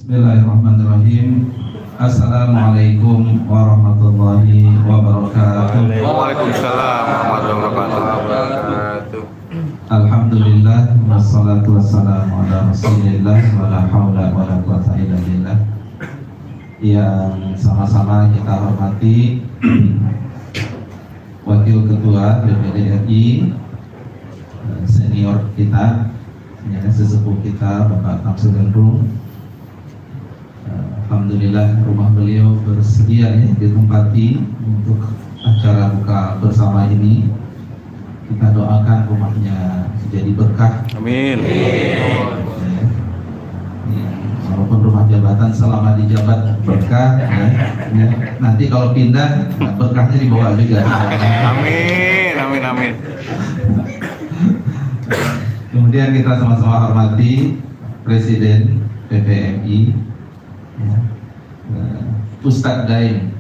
Bismillahirrahmanirrahim. Assalamualaikum warahmatullahi wabarakatuh. Waalaikumsalam warahmatullahi wabarakatuh. Alhamdulillah wassalatu wassalamu ala Rasulillah wala haula wala quwwata illa billah. Yang sama-sama kita hormati Wakil Ketua DPD RI, senior kita, sesepuh kita Bapak Tamsil Gendrung. Alhamdulillah rumah beliau bersedia ya ditempati untuk acara buka bersama ini. Kita doakan rumahnya jadi berkah. Amin. Ya, walaupun rumah jabatan selama di jabat berkah, ya. Nanti kalau pindah berkahnya dibawa juga. Amin, amin, amin. Kemudian kita sama-sama hormati Presiden PPMI, ya, Ustadz Daeng.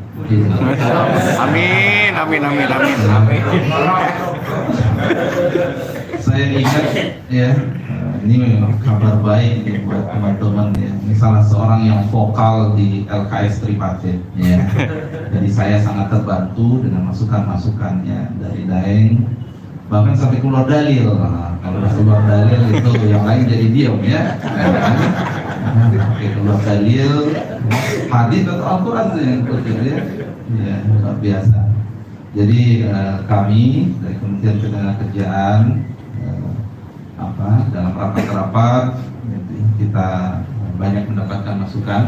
Amin, amin, amin, amin, amin. Saya ingat ya, ini memang kabar baik ya, buat teman-teman ya. Ini salah seorang yang vokal di LKS Tripartit ya. Jadi saya sangat terbantu dengan masukan-masukannya dari Daeng. Bahkan sampai keluar dalil. Nah, kalau keluar dalil itu yang lain jadi diam ya. Keluar dalil, hadis atau Al-Quran yang kutip ya. Ya, luar biasa. Jadi kami dari Kementerian Ketenagakerjaan dalam rapat-rapat kita banyak mendapatkan masukan.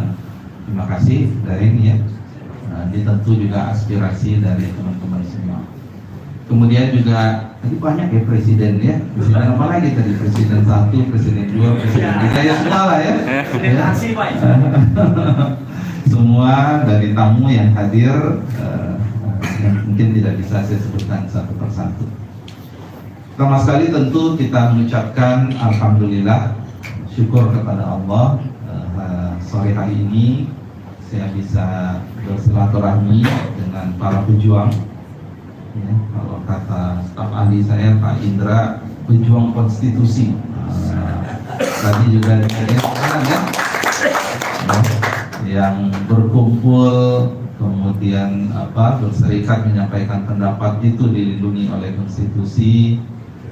Terima kasih dari ini ya. Ini tentu juga aspirasi dari teman-teman semua. Kemudian juga tadi banyak ya presiden ya. Presiden apa lagi tadi? Presiden 1, presiden 2, presiden 3 ya semua lah ya. Semua dari tamu yang hadir yang mungkin tidak bisa saya sebutkan satu persatu. Pertama sekali tentu kita mengucapkan alhamdulillah, syukur kepada Allah. Sore hari ini saya bisa bersilaturahmi dengan para pejuang. Ya, kalau kata staf ahli saya Pak Indra, pejuang konstitusi. Tadi juga ya, yang berkumpul kemudian berserikat menyampaikan pendapat itu dilindungi oleh konstitusi.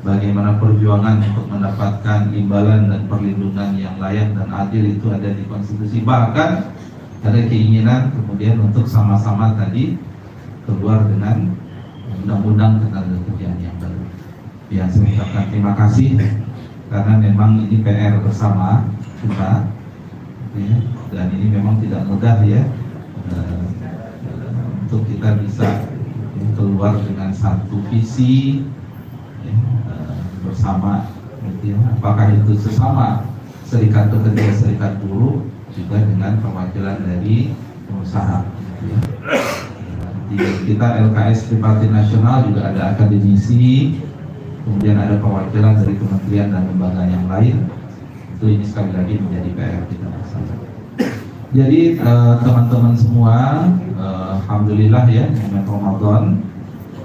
Bagaimana perjuangan untuk mendapatkan imbalan dan perlindungan yang layak dan adil itu ada di konstitusi. Bahkan ada keinginan kemudian untuk sama-sama tadi keluar dengan undang-undang ketenagakerjaan yang baru. Ya, saya ucapkan terima kasih karena memang ini PR bersama kita ya, dan ini memang tidak mudah ya untuk kita bisa keluar dengan satu visi ya, bersama gitu ya. Apakah itu sesama serikat pekerja, serikat buruh, juga dengan perwakilan dari pengusaha gitu ya. Di kita LKS Tripartit Nasional juga ada akademisi, kemudian ada perwakilan dari kementerian dan lembaga yang lain. Itu ini sekali lagi menjadi PR kita bersama. Jadi teman-teman semua, alhamdulillah ya, momen Ramadan.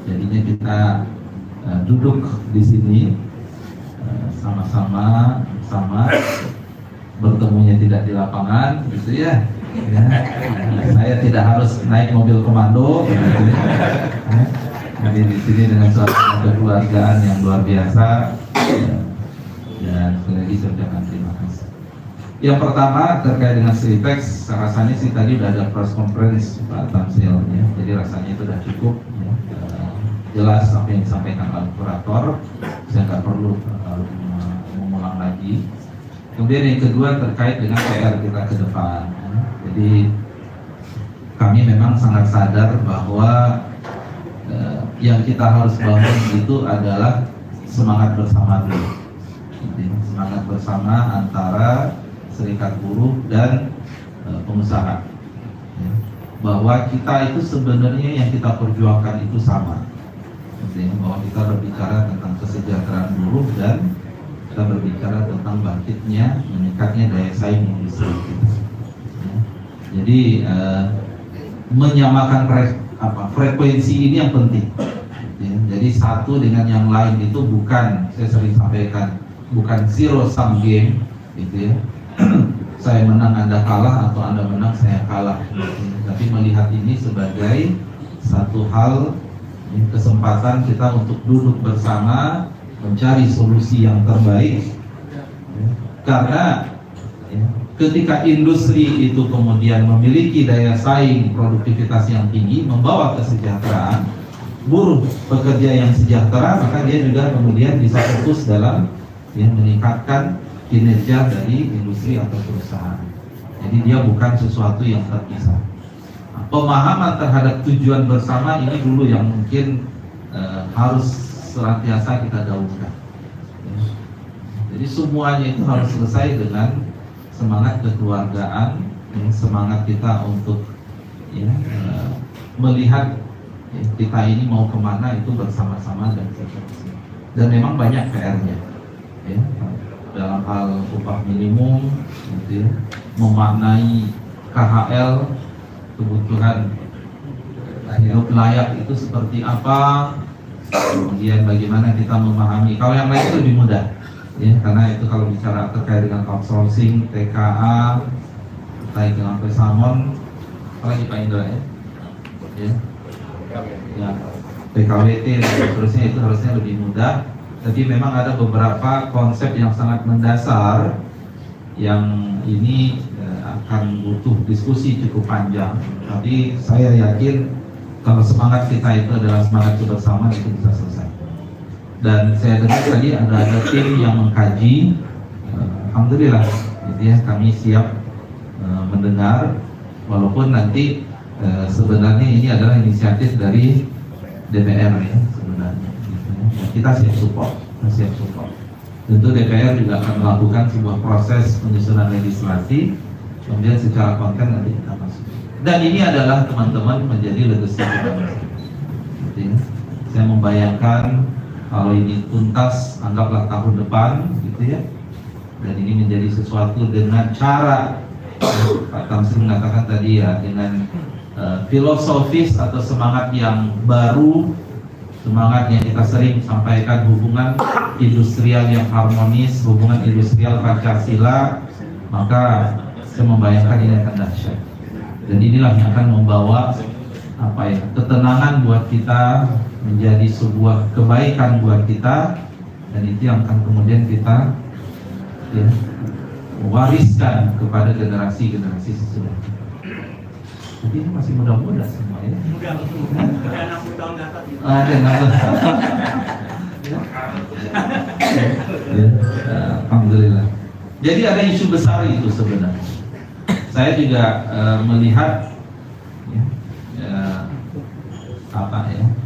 Jadinya kita duduk di sini sama-sama bersama, bertemunya tidak di lapangan, gitu ya. Ya, saya tidak harus naik mobil komando. Gitu ya. Jadi di sini dengan suasana kekeluargaan yang luar biasa. Dan sekali lagi saya ucapkan terima kasih. Yang pertama terkait dengan Sritex, rasanya sih tadi udah ada press conference Pak Tamsil ya. Jadi rasanya itu sudah cukup ya. Jelas apa yang disampaikan oleh kurator, saya nggak perlu mengulang lagi. Kemudian yang kedua terkait dengan PR kita ke depan. Jadi kami memang sangat sadar bahwa yang kita harus bangun itu adalah semangat bersama dulu. Jadi, semangat bersama antara serikat buruh dan pengusaha. Ya. Bahwa kita itu sebenarnya yang kita perjuangkan itu sama. Jadi, bahwa kita berbicara tentang kesejahteraan buruh dan kita berbicara tentang bangkitnya, meningkatnya daya saing industri. Ya. Jadi menyamakan frekuensi ini yang penting. Ya. Jadi satu dengan yang lain itu bukan, saya sering sampaikan, bukan zero sum game, gitu ya. saya menang Anda kalah atau Anda menang saya kalah, tapi melihat ini sebagai satu hal, kesempatan kita untuk duduk bersama mencari solusi yang terbaik, karena ketika industri itu kemudian memiliki daya saing produktivitas yang tinggi, membawa kesejahteraan, buruh pekerja yang sejahtera, maka dia juga kemudian bisa fokus dalam meningkatkan kinerja dari industri atau perusahaan. Jadi dia bukan sesuatu yang terpisah. Nah, pemahaman terhadap tujuan bersama ini dulu yang mungkin harus senantiasa kita gaungkan. Jadi semuanya itu harus selesai dengan semangat kekeluargaan, semangat kita untuk melihat kita ini mau kemana itu bersama-sama dan seterusnya. Dan memang banyak PR-nya, dalam hal upah minimum, memaknai KHL, kebutuhan hidup layak itu seperti apa, kemudian bagaimana kita memahami. Kalau yang lain itu lebih mudah, karena itu kalau bicara terkait dengan outsourcing, TKA, terkait dengan pesangon, apalagi Pak Indra PKWT dan seterusnya, itu harusnya lebih mudah. Tapi memang ada beberapa konsep yang sangat mendasar yang ini akan butuh diskusi cukup panjang. Tapi saya yakin kalau semangat kita itu adalah semangat bersama, itu bisa selesai. Dan saya dengar tadi ada tim yang mengkaji. Alhamdulillah, kami siap mendengar, walaupun nanti sebenarnya ini adalah inisiatif dari DPR sebenarnya. Kita siap support, Tentu DPR juga akan melakukan sebuah proses penyusunan legislasi, kemudian secara konten nanti kita masuk. Dan ini adalah teman-teman menjadi legacy kita. Saya membayangkan kalau ini tuntas, anggaplah tahun depan, dan ini menjadi sesuatu dengan cara Pak Tamsin mengatakan tadi dengan filosofis atau semangat yang baru, semangat yang kita sering sampaikan, hubungan industrial yang harmonis, hubungan industrial Pancasila, maka saya membayangkan ini akan dahsyat. Dan inilah yang akan membawa ketenangan buat kita, menjadi sebuah kebaikan buat kita, dan itu yang akan kemudian kita wariskan kepada generasi-generasi sesudah. Jadi ini masih muda-muda semua ya. Muda 60 tahun ke atas. Ada 60. Alhamdulillah. Jadi ada isu besar itu sebenarnya. Saya juga melihat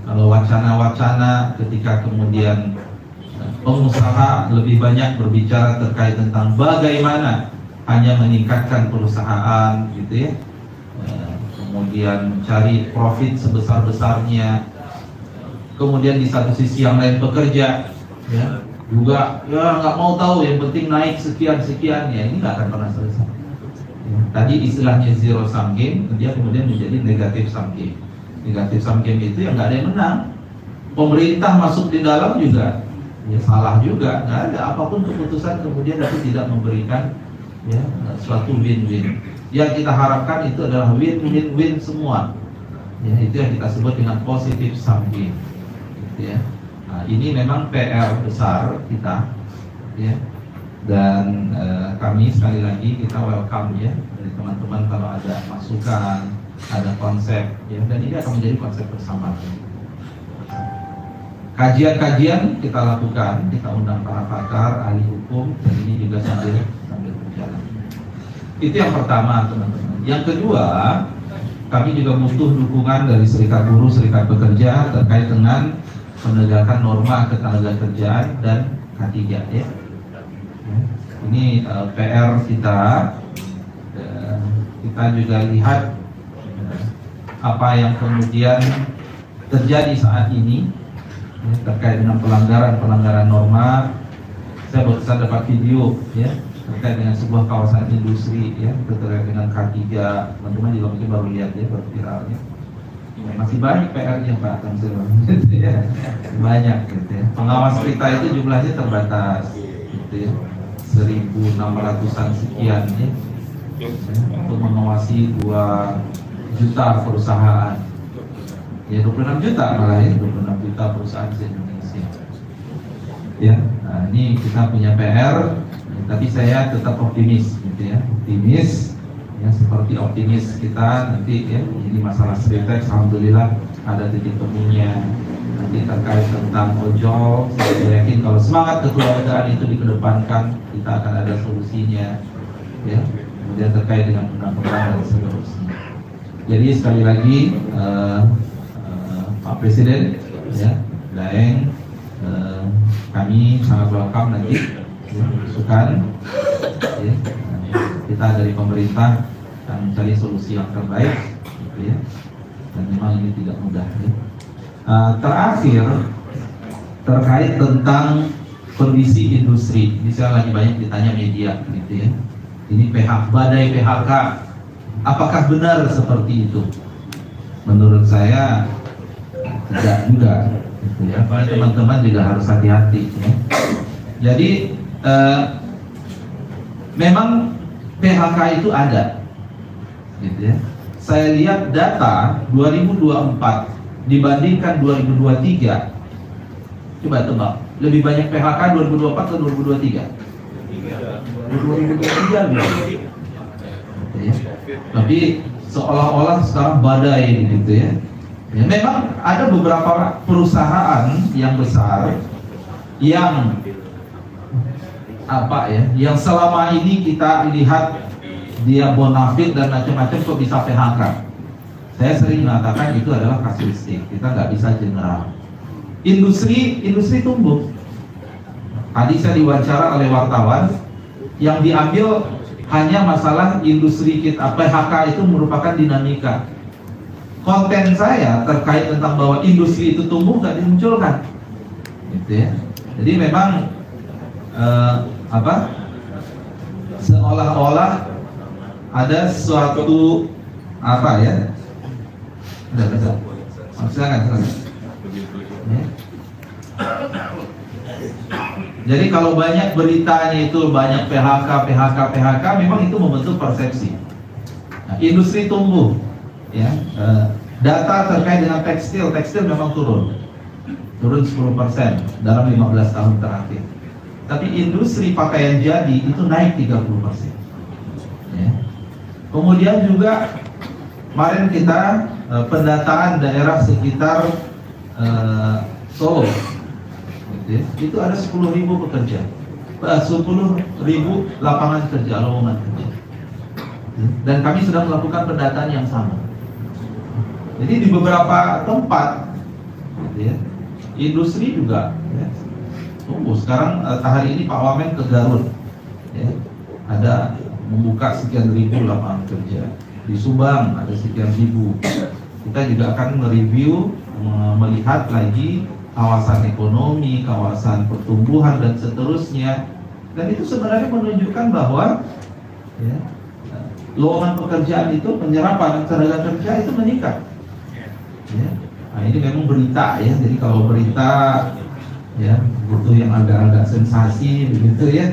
kalau wacana-wacana ketika kemudian pengusaha lebih banyak berbicara terkait tentang bagaimana hanya meningkatkan perusahaan, kemudian mencari profit sebesar-besarnya, kemudian di satu sisi yang lain pekerja juga nggak mau tahu, yang penting naik sekian-sekian, ini nggak akan pernah selesai. Tadi istilahnya zero sum game, dia kemudian menjadi negatif sum game. Negatif sum game itu yang nggak ada yang menang. Pemerintah masuk di dalam juga salah juga, nggak ada apapun keputusan kemudian tapi tidak memberikan suatu win-win. Yang kita harapkan itu adalah win-win-win semua. Itu yang kita sebut dengan positive sum game. Nah, ini memang PR besar kita, dan kami sekali lagi kita welcome dari teman-teman kalau ada masukan, ada konsep, dan ini akan menjadi konsep bersama. Kajian-kajian kita lakukan, kita undang para pakar, ahli hukum, dan ini juga sambil berjalan. Itu yang pertama, teman-teman. Yang kedua, kami juga butuh dukungan dari Serikat Buruh, Serikat Pekerja terkait dengan penegakan norma ketenagakerjaan dan K3 Ini PR kita. Kita juga lihat apa yang kemudian terjadi saat ini terkait dengan pelanggaran norma. Saya barusan dapat video terkait dengan sebuah kawasan industri terkait dengan K3. Teman-teman juga mungkin baru lihat baru viralnya. Masih banyak PR-nya Pak Tamsil. Banyak Pengawas kita itu jumlahnya terbatas 1.600-an sekian untuk mengawasi 2 juta perusahaan, ya 26 juta malah ya, 26 juta perusahaan di Indonesia. Ya, nah ini kita punya PR, tapi saya tetap optimis, gitu ya, optimis. Ya, seperti optimis kita nanti ya, ini masalah Sritex, alhamdulillah ada titik temunya. Nanti terkait tentang ojol, saya yakin kalau semangat kekeluargaan itu dikedepankan, kita akan ada solusinya. Ya, kemudian terkait dengan undang-undang dan seterusnya. Jadi sekali lagi Pak Presiden, ya, Daeng, kami sangat welcome nanti ya, masukan. Ya, kita dari pemerintah akan mencari solusi yang terbaik, gitu ya. Dan memang ini tidak mudah. Ya. Terakhir terkait tentang kondisi industri, ini saya lagi banyak ditanya media, gitu ya. Ini badai PHK, apakah benar seperti itu? Menurut saya tidak juga, gitu ya. Teman-teman juga harus hati-hati. Ya. Jadi memang PHK itu ada, gitu ya. Saya lihat data 2024 dibandingkan 2023, coba tebak, lebih banyak PHK 2024 atau 2023? 2023 ya. Tapi seolah-olah sekarang badai, gitu ya. Ya, memang ada beberapa perusahaan yang besar yang yang selama ini kita lihat dia bonafit dan macam-macam kok bisa PHK. Saya sering mengatakan itu adalah kasuistik, kita nggak bisa general. Industri tumbuh. Tadi saya diwawancara oleh wartawan, yang diambil hanya masalah industri kita, PHK itu merupakan dinamika. Konten saya terkait tentang bahwa industri itu tumbuh nggak dimunculkan, gitu ya. Jadi memang seolah-olah ada suatu ya. Silakan. Ya. Jadi kalau banyak beritanya itu banyak PHK, memang itu membentuk persepsi. Nah, industri tumbuh, ya. Data terkait dengan tekstil memang turun 10% dalam 15 tahun terakhir. Tapi industri pakaian jadi itu naik 30%. Ya. Kemudian juga kemarin kita pendataan daerah sekitar Solo, itu ada 10.000 pekerja, 10.000 lapangan kerja, lowongan kerja. Dan kami sudah melakukan pendataan yang sama. Jadi di beberapa tempat, gitu ya, industri juga ya, tumbuh. Sekarang hari ini Pak Wamen ke Garut, ya, ada membuka sekian ribu lapangan kerja. Di Subang ada sekian ribu. Kita juga akan mereview, melihat lagi kawasan ekonomi, kawasan pertumbuhan dan seterusnya. Dan itu sebenarnya menunjukkan bahwa ya, lowongan pekerjaan itu, penyerapan tenaga kerja itu meningkat. Ya. Nah, ini memang berita ya. Jadi kalau berita ya butuh yang agak-agak sensasi begitu ya.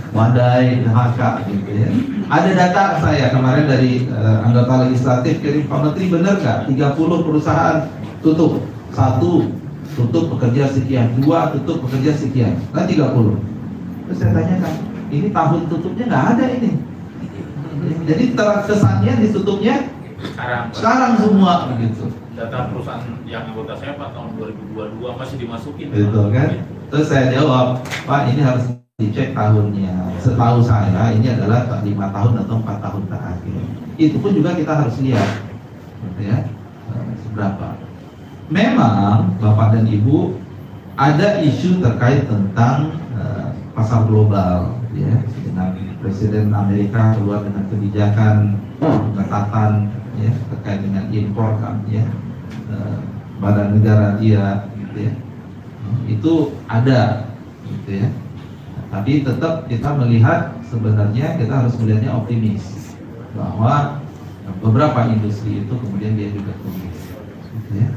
Badai, PHK gitu ya. Ada data saya kemarin dari anggota legislatif kirim, Pak Menteri, benar nggak 30 perusahaan tutup, 1 tutup pekerja sekian, 2 tutup pekerja sekian, kan 30. Terus saya tanyakan, ini tahun tutupnya nggak ada ini. Jadi kesannya ditutupnya sekarang semua begitu. Data perusahaan yang anggota saya Pak tahun 2022 masih dimasukin. Betul kan? Terus saya jawab, Pak ini harus dicek tahunnya. Setahu saya ini adalah 5 tahun atau 4 tahun terakhir. Itu pun juga kita harus lihat, gitu ya, seberapa. Memang Bapak dan Ibu ada isu terkait tentang pasar global, ya, dengan Presiden Amerika keluar dengan kebijakan pengetatan ya terkait dengan impor kan, ya, badan negara dia, gitu ya. Itu ada, gitu ya. Tapi tetap kita melihat sebenarnya kita harus melihatnya optimis bahwa beberapa industri itu kemudian dia juga tumbuh, gitu ya.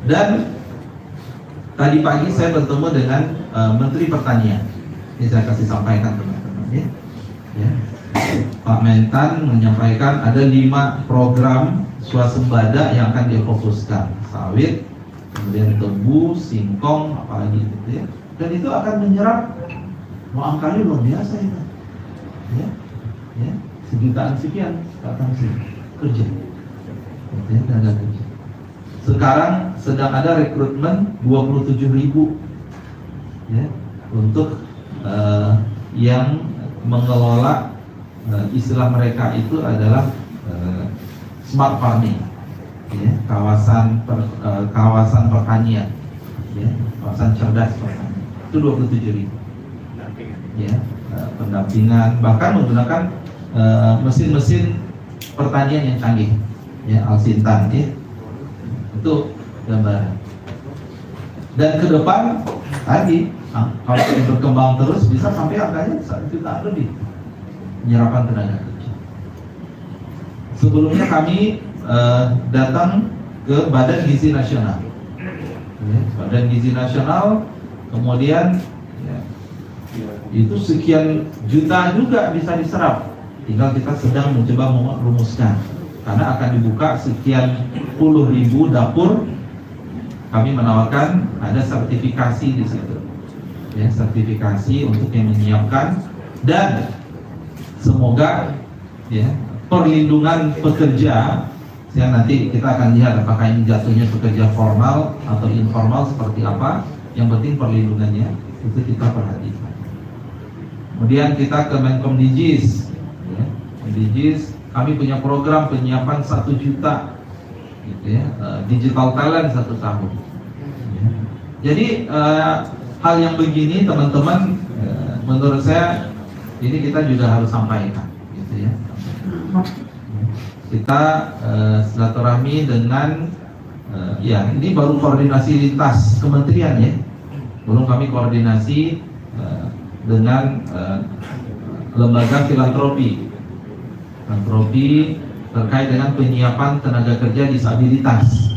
Dan tadi pagi saya bertemu dengan Menteri Pertanian. Ini saya kasih sampaikan teman-teman ya. Ya. Pak Mentan menyampaikan ada 5 program swasembada yang akan difokuskan, sawit, kemudian tebu, singkong, apalagi gitu ya. Dan itu akan menyerap angkanya luar biasa itu. Ya, sejutaan sekian datang sini kerja. Ya, tenaga kerja. Sekarang sedang ada rekrutmen 27.000 ya, untuk yang mengelola istilah mereka itu adalah smart farming, ya, kawasan pertanian, ya, kawasan cerdas pertanian. Itu 27.000 ya, pendampingan, bahkan menggunakan mesin-mesin pertanian yang canggih, ya, Alsintan, ya. Itu gambaran. Dan ke depan tadi kalau ini berkembang terus bisa sampai angkanya 1 juta lebih penyerapan tenaga kerja. Sebelumnya kami datang ke Badan Gizi Nasional, ya, Badan Gizi Nasional, kemudian ya, itu sekian juta juga bisa diserap. Tinggal kita sedang mencoba merumuskan, karena akan dibuka sekian puluh ribu dapur. Kami menawarkan ada sertifikasi di situ, ya, sertifikasi untuk yang menyiapkan, dan semoga ya perlindungan pekerja yang nanti kita akan lihat apakah ini jatuhnya pekerja formal atau informal seperti apa. Yang penting perlindungannya itu kita perhatikan. Kemudian kita ke Menkomdijis, ya, Menkomdijis, kami punya program penyiapan 1 juta gitu ya, digital talent 1 tahun. Ya. Jadi hal yang begini teman-teman, menurut saya ini kita juga harus sampaikan, gitu ya. Kita silaturahmi dengan ya ini baru koordinasi lintas kementerian ya, belum kami koordinasi dengan lembaga filantropi terkait dengan penyiapan tenaga kerja disabilitas.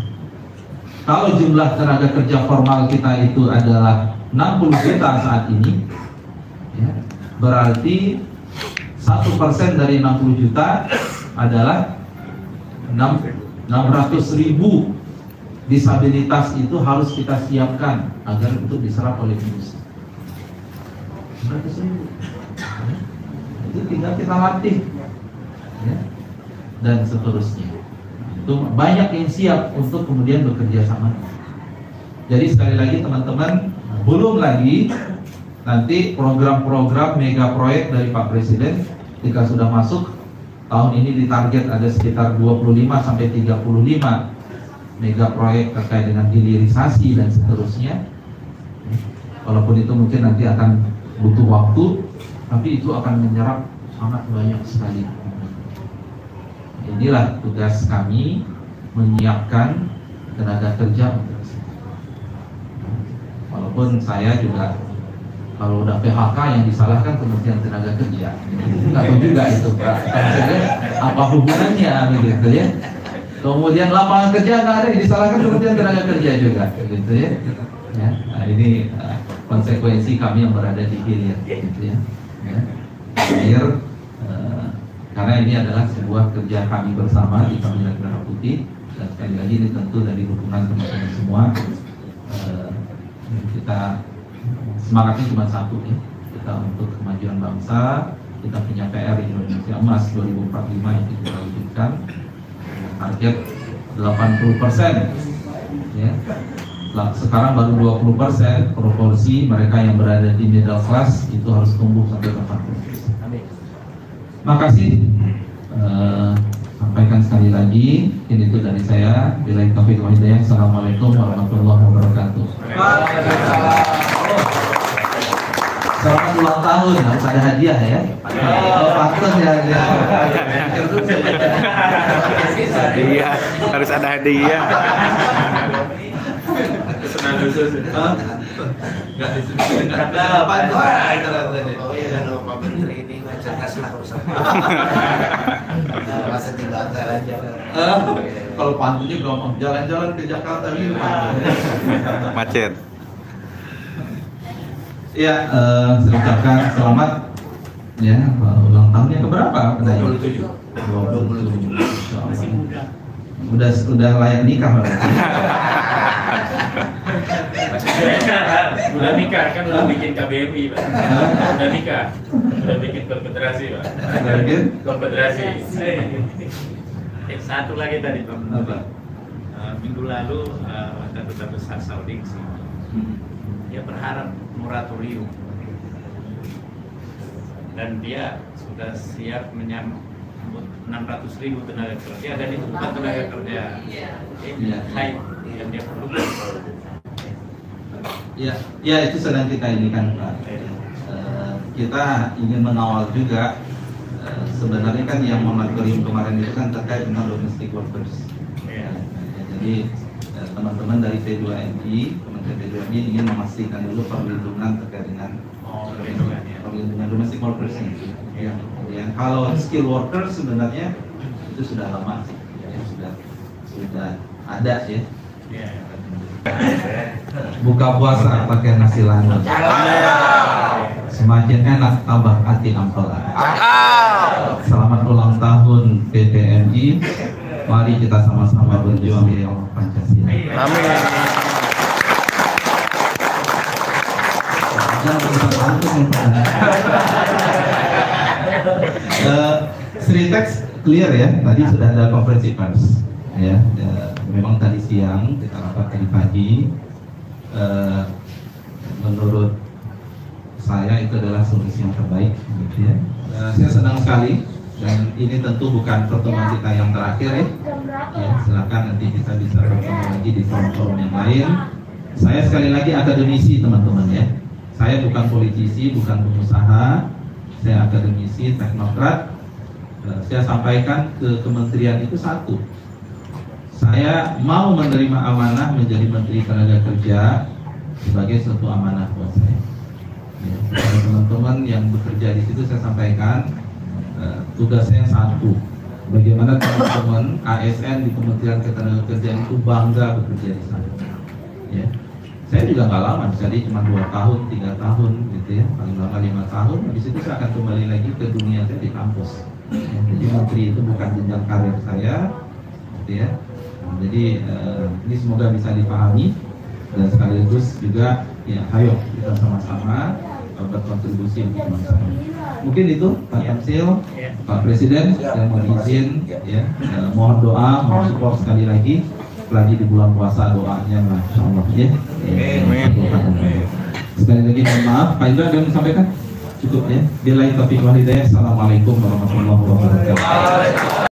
Kalau jumlah tenaga kerja formal kita itu adalah 60 juta saat ini, ya, berarti 1% dari 60 juta adalah 600.000 disabilitas itu harus kita siapkan agar untuk diserap oleh industri. 600.000, ya. Itu tinggal kita latih, ya, dan seterusnya. Itu banyak yang siap untuk kemudian bekerja sama. Jadi sekali lagi teman-teman, belum lagi nanti program-program mega proyek dari Pak Presiden ketika sudah masuk tahun ini ditarget ada sekitar 25 sampai 35 mega proyek terkait dengan hilirisasi dan seterusnya. Walaupun itu mungkin nanti akan butuh waktu, tapi itu akan menyerap sangat banyak sekali. Inilah tugas kami, menyiapkan tenaga kerja untuk itu. Walaupun saya juga kalau udah PHK yang disalahkan Kementerian Tenaga Kerja, nggak tahu juga itu Pak, apa hubungannya begitu ya. Kemudian lapangan kerja nggak ada, yang disalahkan Kementerian Tenaga Kerja juga, gitu ya. Ya, nah ini konsekuensi kami yang berada di hilir, gitu ya. Hilir, karena ini adalah sebuah kerja kami bersama di Kabinet Merah Putih, dan sekali lagi ini tentu dari dukungan teman-teman semua. Kita semangatnya cuma satu ya, kita untuk kemajuan bangsa. Kita punya PR Indonesia Emas 2045 yang kita wujudkan, target 80% ya. Sekarang baru 20%, proporsi mereka yang berada di middle class itu harus tumbuh sampai 80%. Makasih, sampaikan sekali lagi. Ini itu dari saya. Billahi taufiq wal hidayah. Assalamualaikum warahmatullahi wabarakatuh. Selamat ulang tahun, harus ada hadiah ya. Patut ya. Iya, harus ada hadiah. Enggak disebut. Ada bantuan. Oh iya, dan Pak Menteri ini cerdas lah usaha. Masa tinggal jalan-jalan. Kalau pantunnya gampang, jalan-jalan ke Jakarta ini Macet. Ya, saya ucapkan selamat Ya, ulang tahunnya keberapa? 27. 27. Masih muda. Udah layak nikah Pak. Udah nikah kan, udah bikin KBMI Pak. Udah nikah, udah bikin konfederasi Pak. Udah bikin? Konfederasi. Satu lagi tadi Pak. Apa? Minggu lalu ada duta besar Saudi sih. Dia berharap moratorium dan dia sudah siap menyambut 600.000 tenaga kerja, dan itu bukan tenaga kerja high yang dia perlukan. Ya itu sedang kita ini kan Pak. Kita ingin mengawal juga. Sebenarnya kan yang moratorium kemarin itu kan terkait dengan domestic workers. Jadi teman-teman dari P2MI, Kementerian P2MI ingin memastikan dulu perlindungan terkait dengan perlindungan domestic workers ini. Kemudian kalau skill worker sebenarnya itu sudah lama sih, sudah ada ya. Buka puasa pakai nasi langut. Semakin enak tambah hati ampela. Selamat ulang tahun PPMI. Mari kita sama-sama berjuang di Allah Pancasila. Amin. Sritex clear ya. Tadi sudah ada konferensi pers. Ya, memang tadi siang kita rapat tadi pagi. Menurut saya itu adalah solusi yang terbaik. Gitu ya. Saya senang sekali. Dan ini tentu bukan pertemuan kita yang terakhir ya. Silakan nanti kita bisa bertemu lagi di forum-forum yang lain. Saya sekali lagi akademisi teman-teman ya. Saya bukan politisi, bukan pengusaha. Saya akademisi, teknokrat. Saya sampaikan ke kementerian itu satu. Saya mau menerima amanah menjadi Menteri Tenaga Kerja sebagai suatu amanah buat saya. Ya, teman-teman yang bekerja di situ saya sampaikan. Tugasnya satu, bagaimana teman-teman ASN di Kementerian Ketenagakerjaan itu bangga bekerja di sana. Ya, saya juga nggak lama, jadi cuma 2 tahun, 3 tahun, gitu ya, paling lama 5 tahun. Habis itu saya akan kembali lagi ke dunia saya di kampus. Ya, jadi menteri itu bukan jenjang karir saya, gitu ya. Jadi ini semoga bisa dipahami dan sekaligus juga, ya, ayo kita sama-sama berkontribusi untuk bangsa. Mungkin itu Pak Tamsil, Pak Presiden yang mohon izin ya, mohon doa, mohon support sekali lagi di bulan puasa, doanya Masya Allah ya. Sekali lagi mohon maaf, Pak Indra ada yang disampaikan? Cukup ya. Billahi taufiq wal hidayah. Assalamualaikum warahmatullahi wabarakatuh.